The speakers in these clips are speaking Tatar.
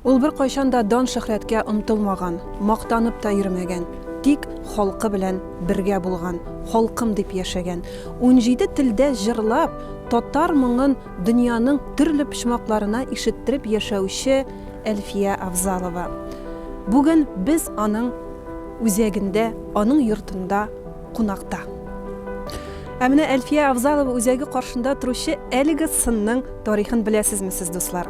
Ул бер кайчан да дан шөһрәткә омтылмаган, мактанып та йөрмәгән, тик халкы белән бергә булган, халкым дип яшәгән. 17 телдә җырлап, татар моңын дөньяның төрле почмакларына ишеттереп яшәүче Әлфия Авзалова. Бүген без аның үзәгендә, аның йортында кунакта. Ә менә Әлфия Авзалова үзәге каршында торучы әлеге сынның тарихын беләсезме сез, дуслар?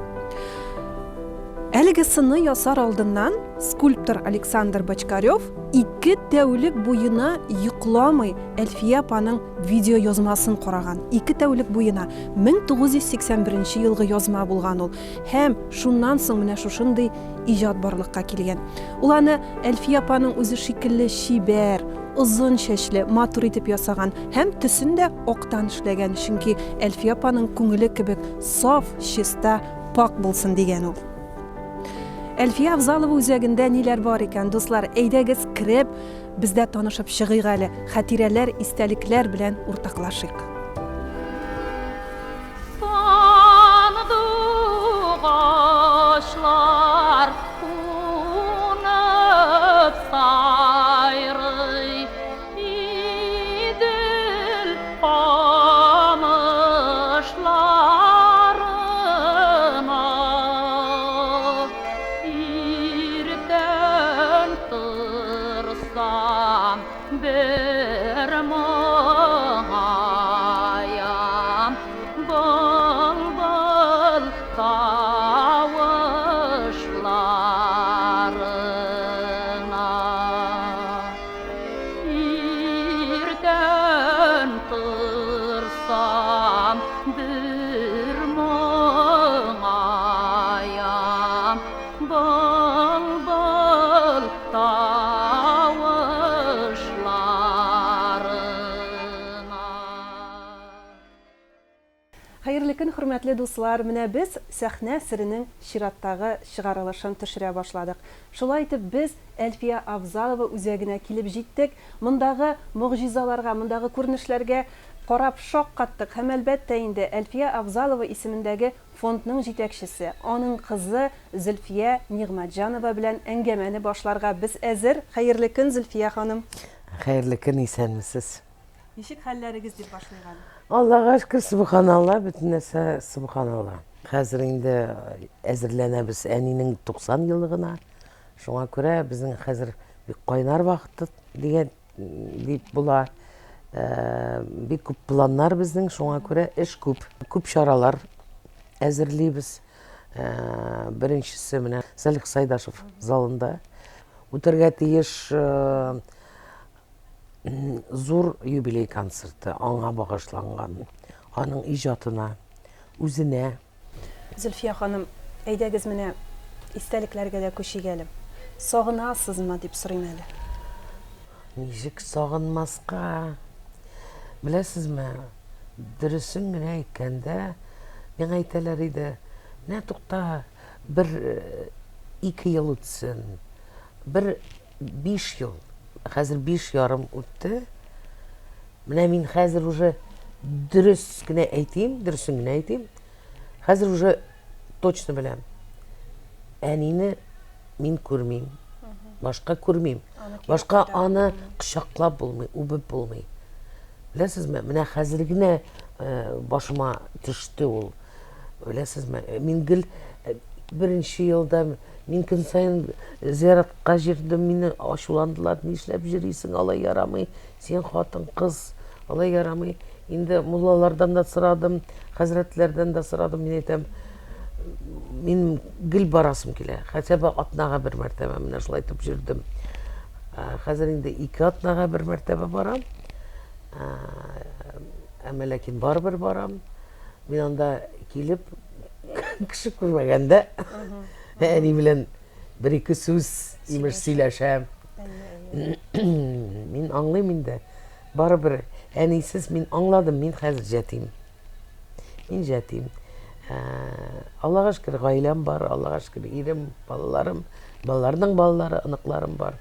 Әлеге сынны ясар алдыннан скульптор Александр Бочкарев 2 тәүлек буена йокламый Әлфия апаның видео язмасын караган. 2 тәүлек буена 1981 елгы язма булган ул. Һәм шуннан соң менә шушындый иҗат барлыкка килгән. Ул аны Әлфия апаның үзе шикелле чибәр, озын чәчле, матур итеп ясаган һәм төсендә актан эшләгән, чөнки Әлфия апаның күңеле кебек саф, чиста, пак булсын дигән ул. Әлфия Авзалова үзәгендә ниләр бар икән, дуслар, әйдәгез киреп, бездә танышып чыгыйк әле, хатирәләр, истәлекләр белән уртаклашыйк. Хәерле көн, хөрмәтле дуслар, менә без сәхнә серенең чираттагы чыгарылышын төшерә башладык. Шулай итеп без Әлфия Авзалова үзәгенә килеп җиттек. Мондагы мөгъҗизаларга, мондагы күренешләргә карап шаккаттык. Һәм әлбәттә инде Әлфия Авзалова исемендәге фондның җитәкчесе, аның кызы Зөлфия Нигъмәтҗанова белән әңгәмәне башларга без әзер. Хәерле көн, Зөлфия ханым. Хәерле көн, исәнмесез? Ничек хәлләрегез дип башлыйган? Аллага шөкер, субханалла, бөтен нәрсә субханалла. Хәзер инде әзерләнәбез әнинең 90 еллыгына. Шуңа күрә безнең хәзер бик кайнар вакыт дигән дип була. Бик күп планнар безнең, шуңа күрә эш күп. Күп чаралар әзерлибез. Беренчесе менә Салих Сайдашев залында үтәргә тиеш зур юбилей концерты, аңа багышланган, аның иҗатына, үзенә. Зөлфия ханым, әйдәгез менә истәлекләргә дә күчик әле. Сагынасызмы дип сорыйм әле. Ничек сагынмаска? Беләсезме, дөресен генә әйткәндә, миңа әйтәләр иде, менә тукта, 1-2 ел үтсен, 5 ел. Хәзер 5 ярым үтте. Менә мин хәзер уже дөрес генә әйтим, дөресен генә әйтим. Хәзер уже точно беләм. Әнине мин күрмим. Башка күрмим. Башка аны кычаклап булмый, үбеп булмый. Беләсезме, менә хәзер генә башыма төште ул. Беләсезме, мин гел беренче елда мин көн сайын зияратка җирдем, мине ачуландылар, нишләп җөрисең, алай ярамый, син хатын кыз, алай ярамый. Инде муллалардан да сорадым, хәзрәтләрдән дә сорадым, мин әйтәм, мин гел барасым килә. Хәтта атнага бер мәртәбә менә шулай итеп җөрдем. Хәзер инде 2 атнага бер мәртәбә барам. Әмма ләкин барбер барам. Мин анда килеп кеше күрмәгәндә, әни белән 1-2 сүз имеш сөйләшәм. Мин аңлыйм инде. Барыбер әнисез мин аңладым, мин хәзер җәтим. Мин җәтим. Аллага шөкер, гаиләм бар, Аллага шөкер, ирем, балаларым, балаларның балалары, ыныкларым бар.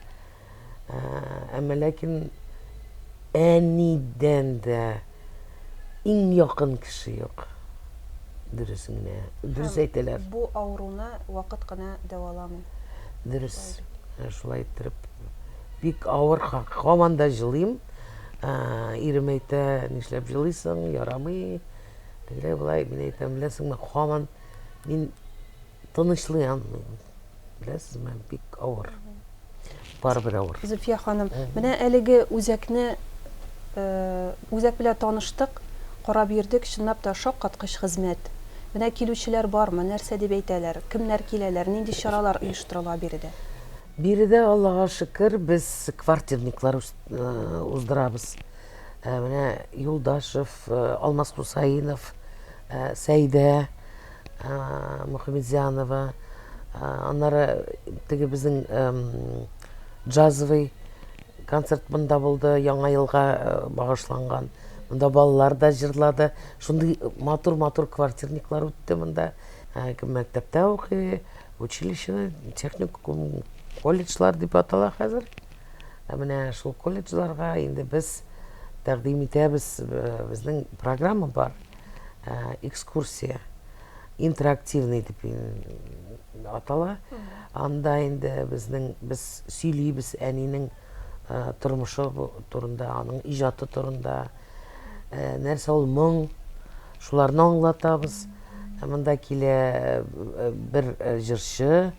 Әмма ләкин әнидән дә иң якын кеше юк. дөресеңне. Дөрес әйтәләр. Бу авыруны вакыт кына дәваламый. Дөрес. Шулай иттереп бик авыр һаман да җылыйм. Ирем әйтә, нишләп җылыйсың, ярамый. Тегеләй болай, мин әйтәм, беләсеңме, һаман мин тынычлый алмыйм. Беләсезме, бик авыр. Барыбер авыр. Зөлфия ханым, менә әлеге үзәкне үзәк белән таныштык, карап йөрдек, чынлап та шаккаткыч хезмәт. Менә килүчеләр бармы, нәрсә дип әйтәләр, кемнәр киләләр, нинди чаралар оештырыла биредә? Биредә, Аллага шөкер, без квартирниклар уздырабыз. Менә Юлдашев, Алмаз Хусаинов, Сәйдә, Мөхәммәтзянова, аннары теге безнең джазовый концерт монда булды, Яңа елга багышланган. Монда балалар да җырлады. Шундый матур квартирниклар үтте монда. Кем мәктәптә укый, училище, техникум, колледжлар дип атала хәзер. Менә шул колледжларга инде без тәкъдим итәбез, безнең программа бар. Экскурсия, интерактивный дип атала. Анда инде без сөйлибез әнинең тормышы турында, аның иҗаты турында, нәрсә ул моң, шуларны аңлатабыз. Монда килә бер җырчы,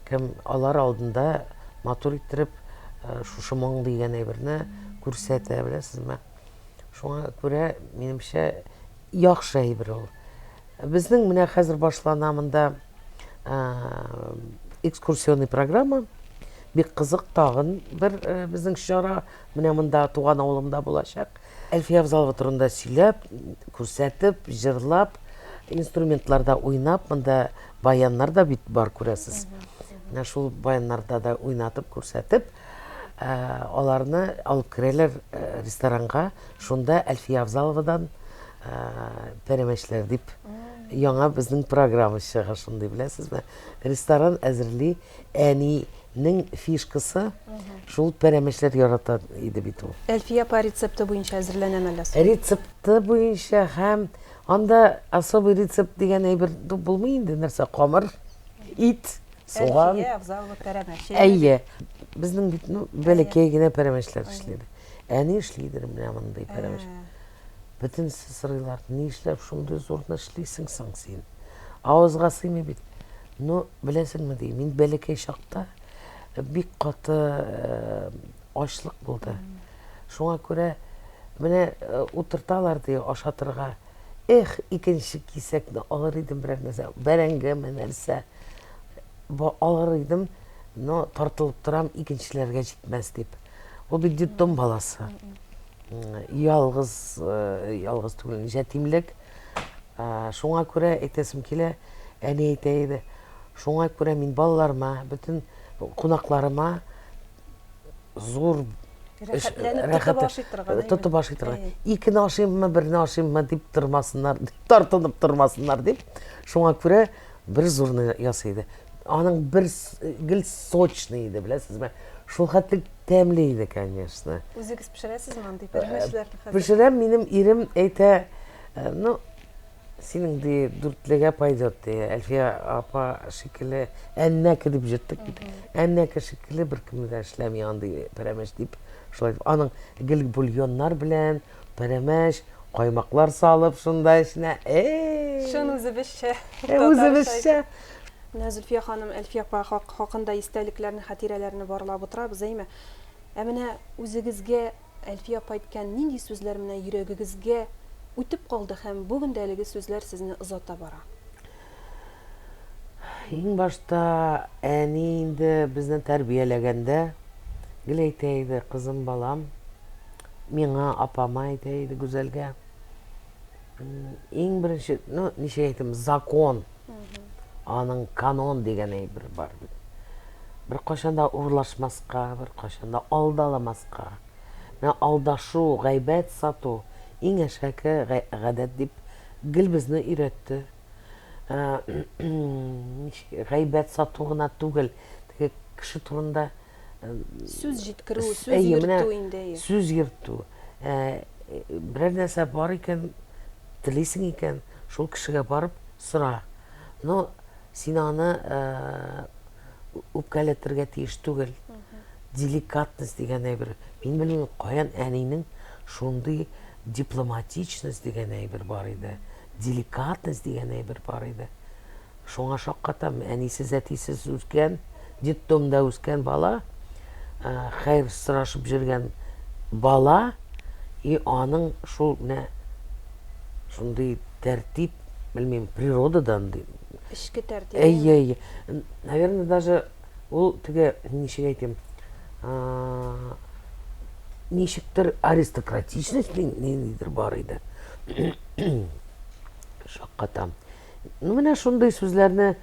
кем алар алдында матур иттереп шушы моң дигән әйберне күрсәтә, беләсезме? Шуңа күрә, минемчә, яхшы әйбер ул. Безнең менә хәзер башлана монда экскурсионный программа. Бик кызык тагын бер безнең чара менә монда туган авылымда булачак. Әлфия Авзалова турында сөйләп, күрсәтеп, җырлап, инструментларда уйнап, монда баяннар да бит бар, күрәсез. Менә шул баяннарда да уйнатып, күрсәтеп, аларны алып керәләр ресторанга. Шунда Әлфия Авзаловадан пәрәмәчләр дип яңа безнең программа чыга, шундый, беләсезме? Ресторан әзерли, әнинең фишкасы шул пәрәмәчләр ярата иде бит ул. Әлфия апа рецепты буенча әзерләнәме әллә? Рецепты буенча һәм анда особый рецепт дигән әйбер булмый инде, нәрсә, камыр, ит, суган. Әлфия Авзалова пәрәмәч. Әйе. Безнең бит бәләкәй генә пәрәмәчләр эшләде. Әни эшлидер менә мондай пәрәмәч. Бөтен сырыйлар, ни эшләп шундый зурны эшлисең соң син? Авызга сыймый бит. Ну, беләсеңме ди, мин бәләкәй чакта бик каты ачлык булды. Шуңа күрә менә утырталар ди ашатырга. Эх, икенче кисәкне алыр идем берәр нәрсә, бәрәңге нәрсә. Алыр идем, но тартылып торам, икенчеләргә җитмәс дип. Ул бит детдом баласы. Ялгыз түгел, җәтимлек. Шуңа күрә әйтәсем килә, әни әйтә иде. Шуңа күрә мин балаларыма, бөтен кунакларыма зур тотып ашыйтырга. Икене ашыйммы, берне ашыйммы дип тормасыннар, тартынып тормасыннар дип. Шуңа күрә бер зурны ясый иде. Аның бер гел сочный иде, беләсезме? Шул хәтлек тәмле иде, конечно. Үзегез пешерәсезме андый пәрәмәчләрне хәзер? Пешерәм, минем ирем әйтә, ну, синең ди дүртлегә пойдет ди. Әлфия апа шикелле әннәке дип җыттык бит. Әннәке шикелле беркем дә эшләми андый пәрәмәч дип. Шулай аның гел бульоннар белән пәрәмәч, каймаклар салып шунда эченә. Шун үзебезчә. Үзебезчә. Менә Зөлфия ханым, Әлфия апа хакында истәлекләрне, хатирәләрне барлап утырабыз, әйме? Менә үзегезгә Әлфия апа әйткән нинди сүзләр менә йөрәгегезгә үтеп калды һәм бүген дә әлеге сүзләр сезне озата бара? Иң башта әни инде безне тәрбияләгәндә гел әйтә иде, кызым, балам, миңа апама әйтә иде, Гүзәлгә. Иң беренче, ну, ничек әйтим, закон. Аның канон дигән әйбер бар бит. Бер кашанда урлашмаска, бер кашанда алдаламаска. Менә алдашу, гайбәт сату иң әшәке гадәт дип гел безне өйрәтте. Гайбәт сату гына түгел, теге кеше турында сүз җиткерү, сүз йөртү инде. Сүз йөртү. Берәр нәрсә бар икән, телисең икән, шул кешегә барып сора. Но син аны үпкәләтергә тиеш түгел. Деликатность дигән әйбер. Мин белмим, каян әнинең шундый дипломатичность дигән әйбер бар иде. Деликатность дигән әйбер бар иде. Шуңа шаккатам, әнисез, әтисез үскән, детдомда үскән бала, хәйр сорашып жүргән бала, и аның шул менә шундый тәртип, белмим, природадан ди. Ішкі тәртіп. Әй. Наверное, даже ул теге ничек әйтим, ничектер аристократичность нидер бар иде. Шаккатам. Ну, менә шундый сүзләрне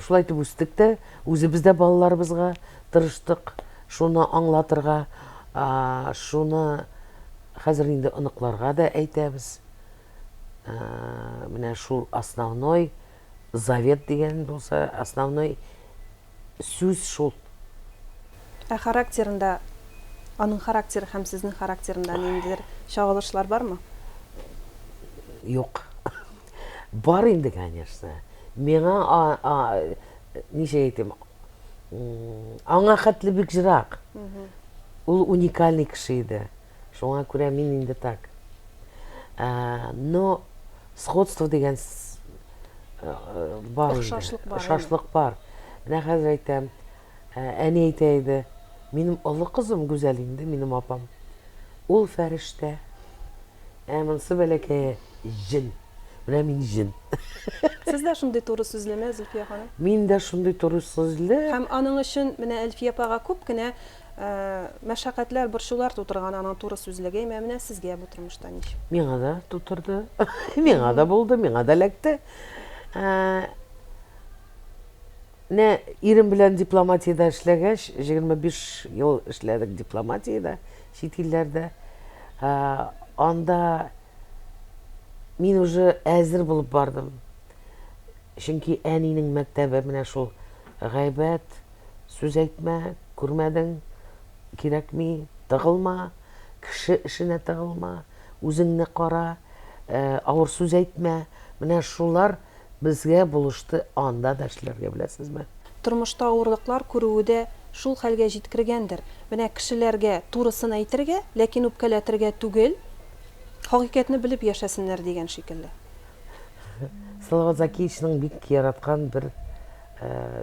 шулай итеп үстек тә, үзебез дә балаларыбызга тырыштык шуны аңлатырга, шуны хәзер инде оныкларга да әйтәбез. Менә шул основной завет дигән булса, основной сүз шул. Характерында, аның характері һәм сезнең характерында ниндидер чагылышлар бармы? Юк. Бар инде, конечно. Миңа ничек әйтим, аңа хәтле бик җирак. Ул уникальный кеше иде. Шуңа күрә мин инде так. Но сходство дигән бар иде. Охшашлык бар. Менә хәзер әйтәм, әни әйтә иде, минем олы кызым гүзәл инде, минем апам. Ул фәрештә. Монысы бәләкәй җен. Менә мин җен. Сез дә шундый туры сүзлеме, Зөлфия ханым? Мин дә шундый туры сүзле. Һәм аның өчен менә Әлфия апага күп кенә мәшәкатьләр, борчулар тутырган аның туры сүзлеге, менә сезгә бу тормышта ничек? Миңа да тутырды. Миңа да булды, миңа да эләкте. Менә ирем белән дипломатиядә эшләгәч, 25 ел эшләдек дипломатиядә, чит илләрдә. Анда мин уже әзер булып бардым. Чөнки әнинең мәктәбе менә шул гайбәт, сүз әйтмә, күрмәдең, кирәкми, тыгылма, кеше эшенә тыгылма, үзеңне кара, авыр сүз әйтмә. Менә шулар безгә булышты анда да эшләргә, беләсезме? Тормышта авырлыклар күрүдә шул хәлгә җиткергәндер. Менә кешеләргә турысын әйтергә, ләкин үпкәләтергә түгел, хакыйкатьне белеп яшәсеннәр дигән шикелле. Салават Закиевичның бик яраткан бер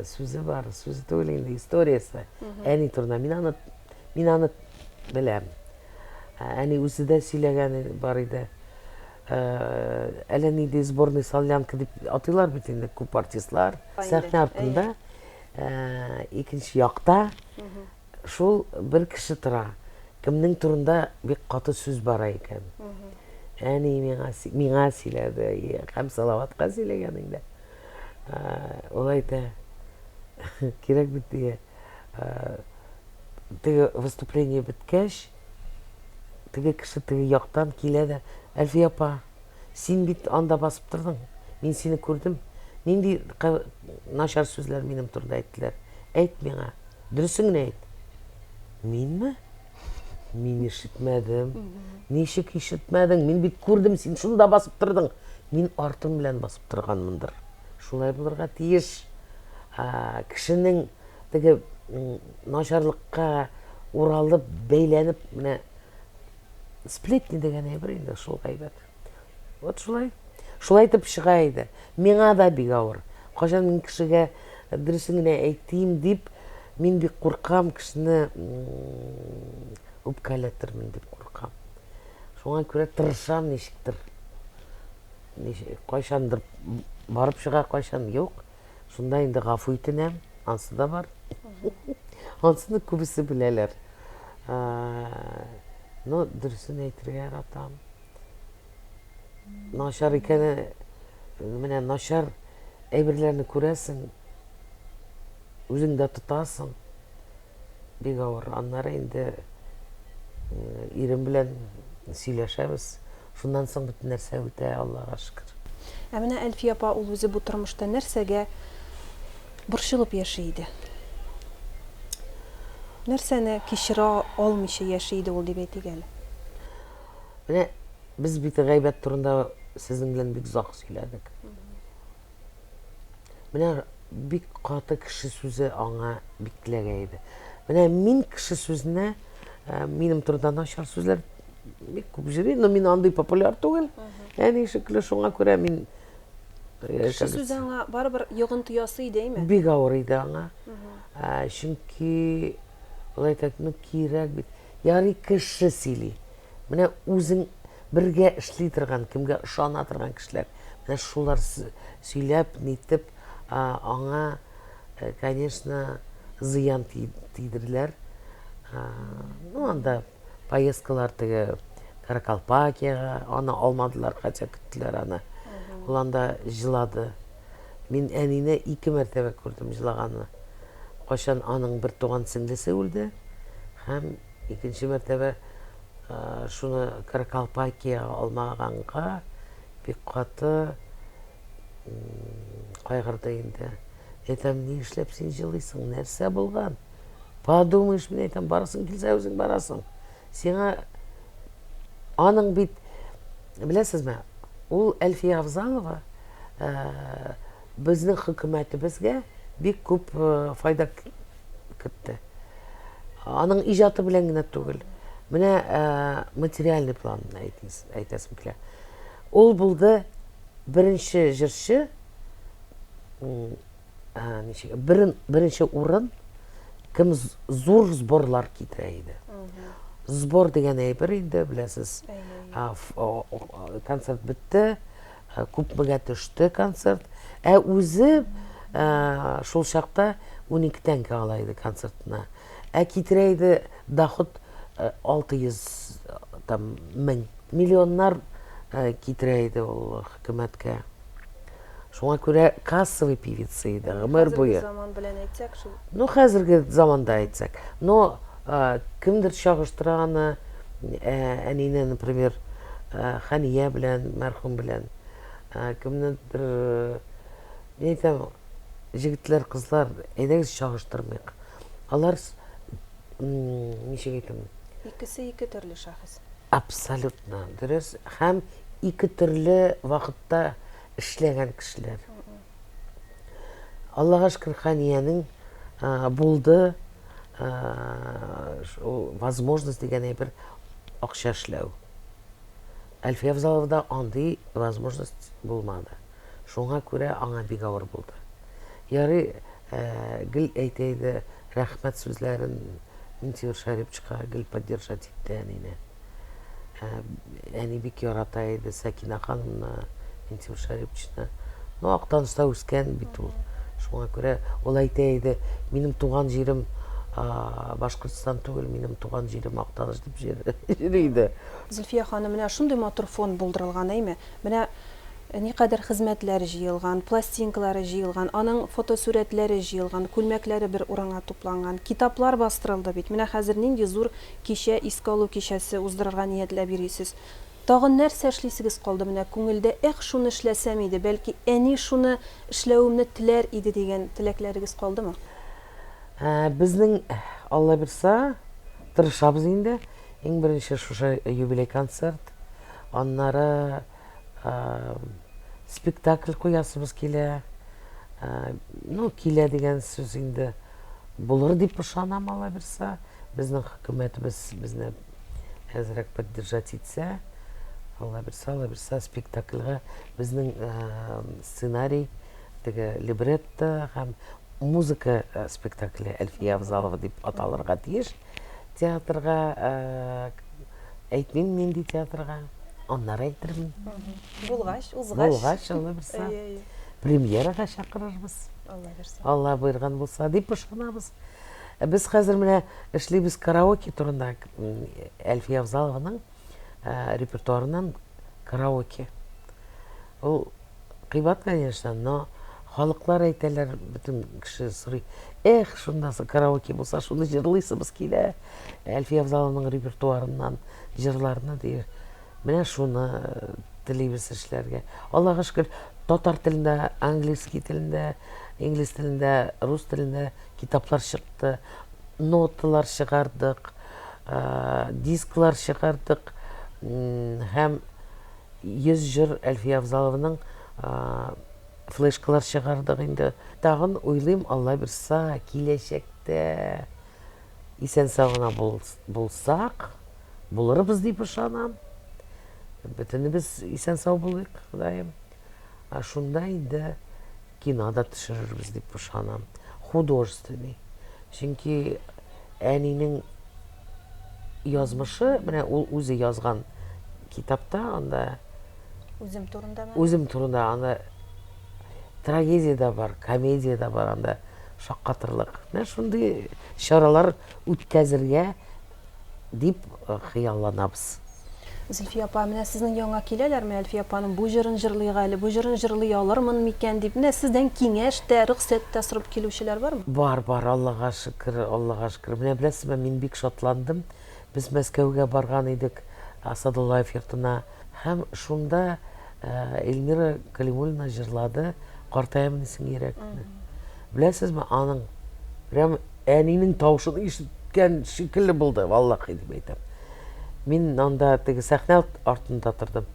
сүзе бар, сүзе түгел инде, историясы. Әни турында мин аны беләм. Әни үзе дә сөйләгән бар иде. Әле нидә сборный солянка дип атыйлар бит инде күп артистлар. Сәхнә артында, икенче якта шул бер кеше тора. Кемнең турында бик каты сүз бар икән. Әни миңа сөйләде, һәм Салаватка сөйләгән инде. Ул әйтә, кирәк бит диye. Теге выступление биткәч, теге кеше теге яктан килә дә, Әлфия апа, син бит анда басып тордың, мин сине күрдем. Нинди начар сүзләр минем турында әйттеләр. Әйт миңа, дөресен генә әйт. Минме? Мин ишетмәдем. Ничек ишетмәдең? Мин бит күрдем, син шунда басып тордың. Мин артым белән басып торганмындыр. Шулай булырга тиеш. Кешенең теге начарлыкка уралып, бәйләнеп, менә сплетни дигән әйбер инде шул гайбәт. Вот шулай. Шулай итеп чыга иде. Миңа да бик авыр. Кашан мин кешегә дөресен генә әйтим дип, мин бик куркам, кешене үпкәләтермен дип куркам. Шуңа күрә тырышам ничектер. Кайчандыр барып чыга, кайчан юк. Шунда инде гафу итенәм, ансы да бар. Ансыны күбесе беләләр. Но дөресен әйтергә яратам. Начар икәне, менә начар әйберләрне күрәсең, үзең дә тотасың. Бик авыр. Аннары инде ирем белән сөйләшәбез. Шуннан соң бөтен нәрсә үтә, Аллага шөкер. Менә Әлфия апа ул үзе бу тормышта нәрсәгә борчылып яши иде? Нәрсәне кичерә алмыйча яши иде ул дип әйтик әле. Менә без бит гайбәт турында sizin bilen bik uzak söyledik. Менә бик каты кеше сүзе аңа бик теләгәйде. Менә мин кеше сүзенә минем турыда начар сүзләр бик күп йөри, но мин андый популяр түгел. Яни шикелле шуңа күрә мин Кеше сүзе аңа барыбер йогынты ясый дейме? бик авыр иде аңа. Чөнки алай тәкне кирәк бит. Ярый кеше сөйли. Менә үзең бергә эшли торган, кемгә ышана торган кешеләр. Менә шулар сөйләп, нитеп аңа, конечно, зыян тидерләр. Ну, анда поездкалар теге Каракалпакияга, аны алмадылар, хотя көттеләр аны. Ул анда җылады. Мин әнине 2 мәртәбә күрдем җылаганны. Кашан аның бер туган сеңлесе үлде, һәм икенче мәртәбә шуны Каракалпакияга алмаганга бик каты кайгырды инде. Әйтәм, ни эшләп син җылыйсың, нәрсә булган? Подумаешь, мин әйтәм, барасың килсә үзең барасың. Сиңа аның бит, беләсезме, ул Әлфия Авзалова безнең хөкүмәтебезгә бик күп файда кертте. Аның иҗаты белән генә түгел. Менә материальный план әйтәсем килә. Ул булды беренче җырчы, беренче урын кем зур сборлар китерә иде. Сбор дигән әйбер инде, беләсез. Концерт бетте, күпмегә төште концерт. Үзе шул чакта 12 тәңкә ала иде концертына. Китерә иде доход 600 мең. Миллионнар китерә иде ул хөкүмәткә. Шуңа күрә кассовый певица иде, гомер буе. Заман белән әйтсәк шул. Ну, хәзерге заманда әйтсәк. Но кемдер чагыштыра аны, әнине, например, Хания белән, мәрхүм белән. Кемнедер, мин әйтәм, җегетләр, кызлар, әйдәгез чагыштырмыйк. Алар, ничек әйтәм? Икесе ике төрле шәхес. Абсолютно дөрес. Һәм ике төрле вакытта эшләгән кешеләр. Аллаһка шөкер, Ханияның булды возможность дигән әйбер акча эшләү. Әлфия Авзаловда андый возможность булмады. Шуңа күрә аңа бик авыр булды. Ярый, гел әйтә иде рәхмәт сүзләрен Минтимер Шәрипчика, гел поддержать итте әнине. Әни бик ярата иде Сәкинә ханымны, Минтимер Шәрипчикны. Ну, Актанышта үскән бит ул. Шуңа күрә ул әйтә иде, минем туган җирем Башкортстан түгел, минем туган җирем Актаныш дип йөри иде. Зөлфия ханым, менә шундый матур фон булдырылган, әйме? Менә никадәр хезмәтләре җыелган, пластинкалары җыелган, аның фотосурәтләре җыелган, күлмәкләре бер урынга тупланган, китаплар бастырылды бит. Менә хәзер нинди зур кичә, искә алу кичәсе уздырырга ниятләп йөрисез. Тагын нәрсә эшлисегез калды? Менә күңелдә, шуны эшләсәм иде, бәлки әни шуны эшләвемне теләр иде дигән теләкләрегез калдымы? Безнең, Алла бирса, тырышабыз инде. Иң беренче шушы юбилей концерт. Аннары спектакль куясыбыз килә. Ну, килә дигән сүз инде булыр дип ышанам, Алла бирса. Безнең хөкүмәтебез безне әзрәк поддержать итсә, Алла бирса спектакльгә безнең сценарий, теге либретто һәм музыка спектакле Әлфия Авзалова дип аталырга тиеш. Театрга әйтмим нинди театрга. Аннары әйтермен. Булгач, Булгач, Алла бирса. Премьерага чакырырбыз. Алла бирса. Алла буйрган булса дип ышанабыз. Без хәзер менә эшлибез караоке турында. Әлфия Авзалованың репертуарыннан караоке. Ул кыйбат, конечно, но халыклар әйтәләр, бөтен кеше сорый. Шундасы караоке булса, шуны җырлыйсыбыз килә. Әлфия Авзалованың репертуарыннан җырларны ди. Менә шуны телибез эшләргә. Аллаһка шөкер, татар телендә, английский телендә, инглиз телендә, рус телендә китаплар чыкты, ноталар чыгардык, дисклар чыгардык, һәм 100 жыр Әлфия Абзалованың флешкалар шығардық енді. Тағын ойлайым, Алла бірса, келешекте исән сағына болсақ, болырбыз деп ышанам. Бітініміз исән сау болайық, Құдайым. Шунда енді кинода түшірірбіз деп ышанам. Художественный. Чөнки әнинең язмышы, менә ул үзе язган китапта, анда Үзем турындамы? өзім турында анда трагедия да бар, комедия да бар, анда шаккатырлык. Менә шундый чаралар үткәзергә дип хыялланабыз. Зөлфия апа, менә сезнең янга киләләрме? Әлфия апаның бу җырын җырлыйга әле, бу җырын җырлый алырмын микән дип, менә сездән киңәш тә, рөхсәт тә сорап килүчеләр бармы? Бар, Аллага шөкер, Аллага шөкер. Менә беләсезме, мин бик шатландым. Без Мәскәүгә барган идек, Асадуллаев йортына. Һәм шунда Эльмира Калимуллина җырлады «Картаямын син йөрәкне». Беләсезме, аның прям әнинең тавышын ишеткән шикелле булды, валлаһи дип әйтәм. Мин анда теге сәхнә артында тордым.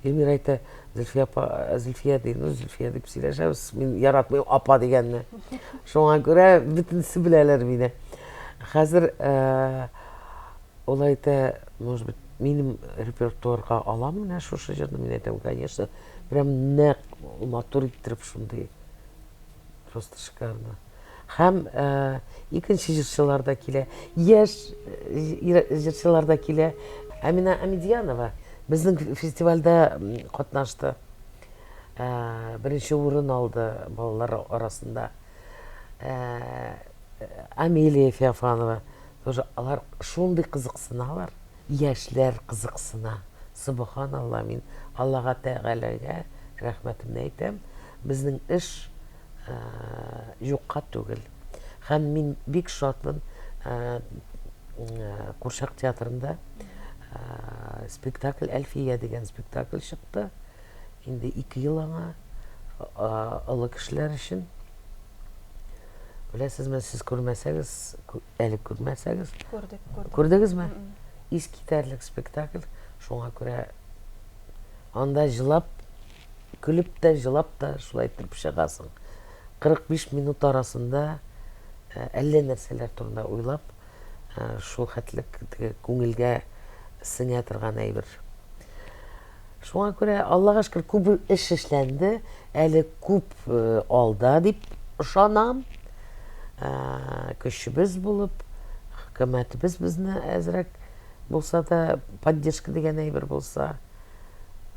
Эльмира әйтә, Зөлфия апа, Зөлфия дип сөйләшәбез. Мин яратмыйм апа дигәнне. Шуңа күрә бөтенсе беләләр мине. Хәзер ул әйтә, может быть, минем репертуарга алам менә шушы җырны, мин әйтәм, конечно, прям нәкъ матур иттереп шундый. Просто шикарно. Һәм икенче җырчылар да килә, яшь җырчылар да килә. Амина Амидьянова безнең фестивальдә катнашты. Беренче урын алды балалар арасында. Амелия Феофанова, тоже алар шундый кызыксыналар. Яшьләр кызыксына. Субханалла, мин Аллага Тәгаләгә рәхмәтемне әйтәм. Безнең эш юкка түгел. Һәм мин бик шатмын. Курчак театрында спектакль Әлфия дигән спектакль чыкты. Инде 2 ел аңа олы кешеләр өчен. Беләсезме, сез күрмәсәгез, әле күрмәсәгез, күрдегезме? Искитәрлек спектакль. Шуңа күрә анда җылап, көлеп тә, җылап та шулай итеп чыгасың. 45 минут арасында әллә нәрсәләр турында уйлап, шул хәтлек күңелгә сеңә торган әйбер. Шуңа күрә Аллага шөкер күп эш эшләнде, әле күп алда дип ышанам. Көчебез булып, хөкүмәтебез безне әзрәк булса да, поддержка дигән әйбер булса,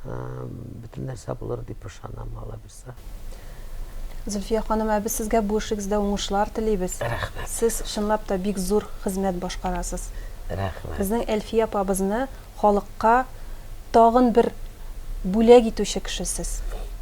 бөтен нәрсә булыр дип ышанам, Алла бирсә. Зөлфия ханым, без сезгә бу эшегездә уңышлар телибез. Рәхмәт. Сез чынлап та бик зур хезмәт башкарасыз. Рәхмәт. Безнең Әлфия апабызны халыкка тагын бер бүләк итүче кешесез.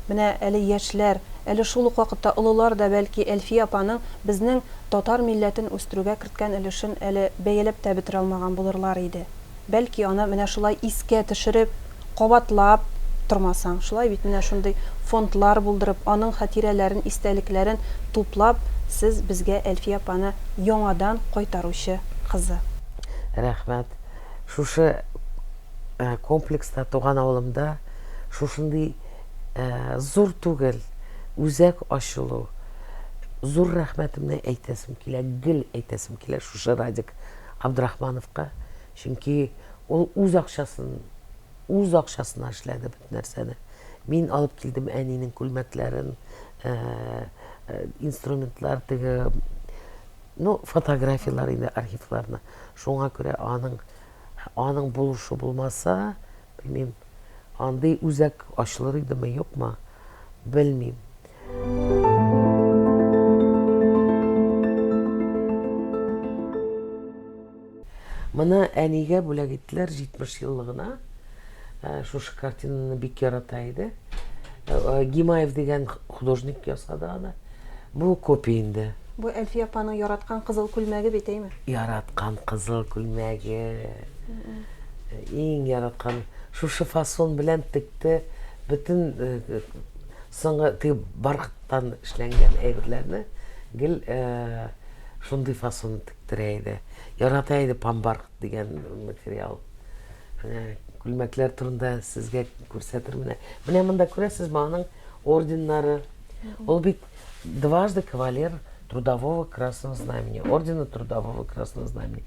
Менә әле яшьләр, әле шул ук вакытта олылар да бәлки Әлфия апаның безнең татар милләтен үстерүгә керткән өлешен әле бәяләп тә бетерә алмаган булырлар иде. Бәлки аны менә шулай искә төшереп, кабатлап тормасаң, шулай бит менә шундый фондлар булдырып, аның хатирәләрен, истәлекләрен туплап, сез безгә Әлфия апаны яңадан кайтаручы кызы. Рәхмәт. Шушы комплекста туган авылымда шушындый зур түгел, үзәк ачылу. Зур рәхмәтемне әйтәсем килә, гел әйтәсем килә шушы Радик Абдрахмановка. Чөнки ул үз акчасына эшләде бит нәрсәне. Мин алып килдем әнинең күлмәкләрен, инструментлар, теге, фотографиялар инде архивларына. Шуңа күрә аның булышы булмаса, белмим, андый үзәк ачылыр идеме, юкмы, белмим. Моны әнигә бүләк иттеләр 70 еллыгына. Шушы картинаны бик ярата иде. Гимаев дигән художник ясады аны. Бу копия инде. Бу Әлфия апаның яраткан кызыл күлмәге бит, әйме? Яраткан кызыл күлмәге. Иң яраткан шушы фасон белән текте, бөтен соңгы теге бархыттан эшләнгән әйберләрне гел шундый фасон тектерә иде. Ярата иде памбархыт дигән материал. Күлмәкләр турында сезгә күрсәтер менә. Менә монда күрәсезме аның орденнары. Ул бит дважды кавалер Трудового Красного Знамени, ордена Трудового Красного Знамени.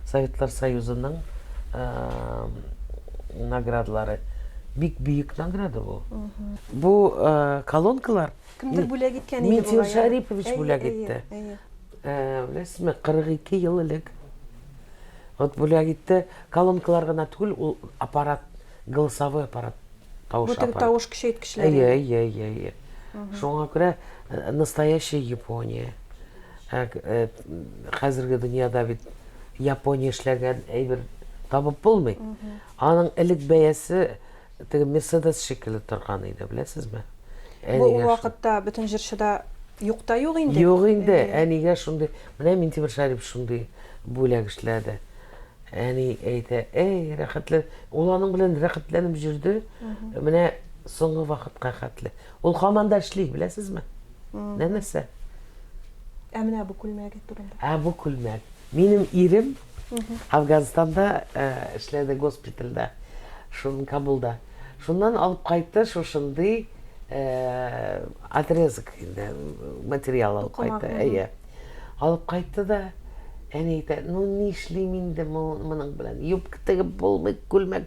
Советлар Союзының наградалары. Бик бүйük награда бу. Бу колонкалар Кемдер бүләк иткән иде Митил Шарипович бүләк итте. Беләсезме, 42 ел элек. Вот бүләк итте. Колонкалар гына түгел, ул аппарат, голосовой аппарат, тавыш Бу теге аппарат. тавыш көчәйткечләре. Шуңа күрә настоящая Япония. Хәзерге дөньяда бит Япония эшләгән әйбер табып булмый. Аның элек бәясе теге Мерседес шикелле торган иде, беләсезме? Бу вакытта бөтен җырчыда юк та юк инде. Юк инде, әнигә шундый, менә Минтимер Шарипов шундый бүләк эшләде. Әни әйтә, рәхәтле, ул аның белән рәхәтләнеп җирде. Менә соңгы вакытка хәтле. Ул һаман да эшли, беләсезме? Нәрсә? Менә бу күлмәге турында. Бу күлмәк. Минем ирем Афганстанда эшләде госпитальдә, шуның Кабулда. Шуннан алып кайтты, шушындый отрезок инде, материал алып кайтты. Алып кайтты да, әни әйтә, ну ни эшлим инде моның белән? Юбка тегеп булмый, күлмәк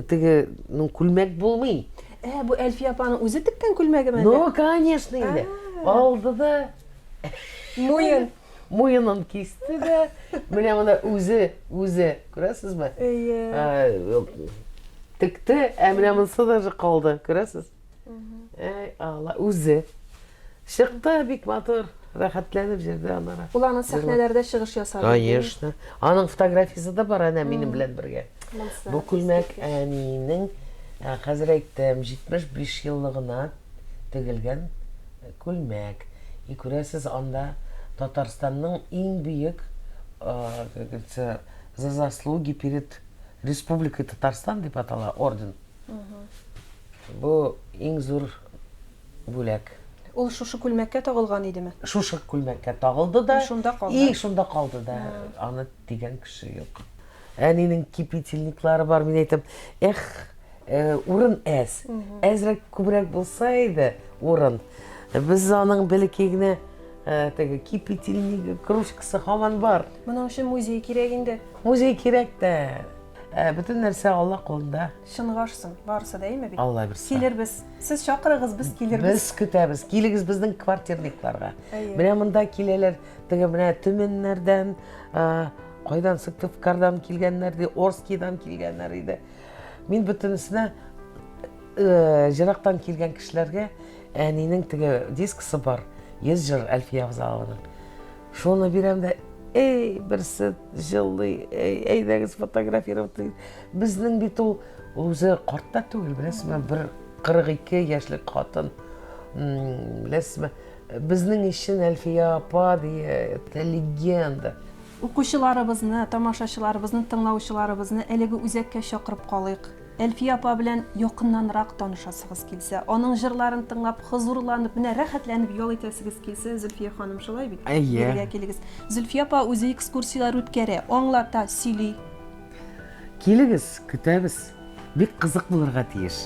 теге, ну күлмәк булмый. Бу Әлфия апаның үзе теккән күлмәгеме? Ну, конечно инде. Алды да Муенын кисте дә, менә монда үзе, күрәсезме? Текте, менә монысы да калды, күрәсез? Алла, үзе. Чыкты бик матур, рәхәтләнеп җирдә анара. Ул аны сәхнәләрдә чыгыш ясады. Конечно. Аның фотографиясы да бар әнә минем белән бергә. Бу күлмәк әнинең хәзер әйттем 75 еллыгына тегелгән күлмәк. И күрәсез, анда Татарстанның иң бүйек за заслуги перед Республикой Татарстан дип атала орден. Бу иң зур бүләк. Ул шушы күлмәккә тагылган идеме? Шушы күлмәккә тагылды да, Шунда калды. И шунда калды да. Аны тигән кеше юк. Әнинең кипительниклары бар, мин әйтәм, урын әз. Әзрәк күбрәк булса иде урын. Без аның бәләкәй теге кипительник кружкасы һаман бар. Моның өчен музей кирәк инде. Музей кирәк тә. Бөтен нәрсә Алла кулында. Шынгарсын, барысы да әйме бит. Алла бирсә. Килербез. Сез чакырыгыз, без килербез. Без көтәбез. Килегез безнең квартирникларга. Менә монда киләләр, теге менә Төменнәрдән, кайдан Сыктывкардан килгәннәр ди, Орскидан килгәннәр иде. Мин бөтенесенә җырактан килгән кешеләргә әнинең теге дискысы бар. Йөз җыр Әлфия Авзалованың. Шуны бирәм дә, берсе җыллый, әйдәгез фотографировать. Безнең бит ул үзе карт та түгел, беләсезме, бер 42 яшьлек хатын. Беләсезме, безнең өчен Әлфия апа дия легенда. Укучыларыбызны, тамашачыларыбызны, тыңлаучыларыбызны әлеге үзәккә чакырып калыйк. Әлфия апа белән якыннанрак танышасыгыз килсә, аның җырларын тыңлап, хозурланып, менә рәхәтләнеп ял итәсегез килсә, Зөлфия ханым шулай бит. Бергә килегез. Зөлфия апа үзе экскурсиялар үткәрә, аңлата, сөйли. Килегез, көтәбез. Бик кызык булырга тиеш.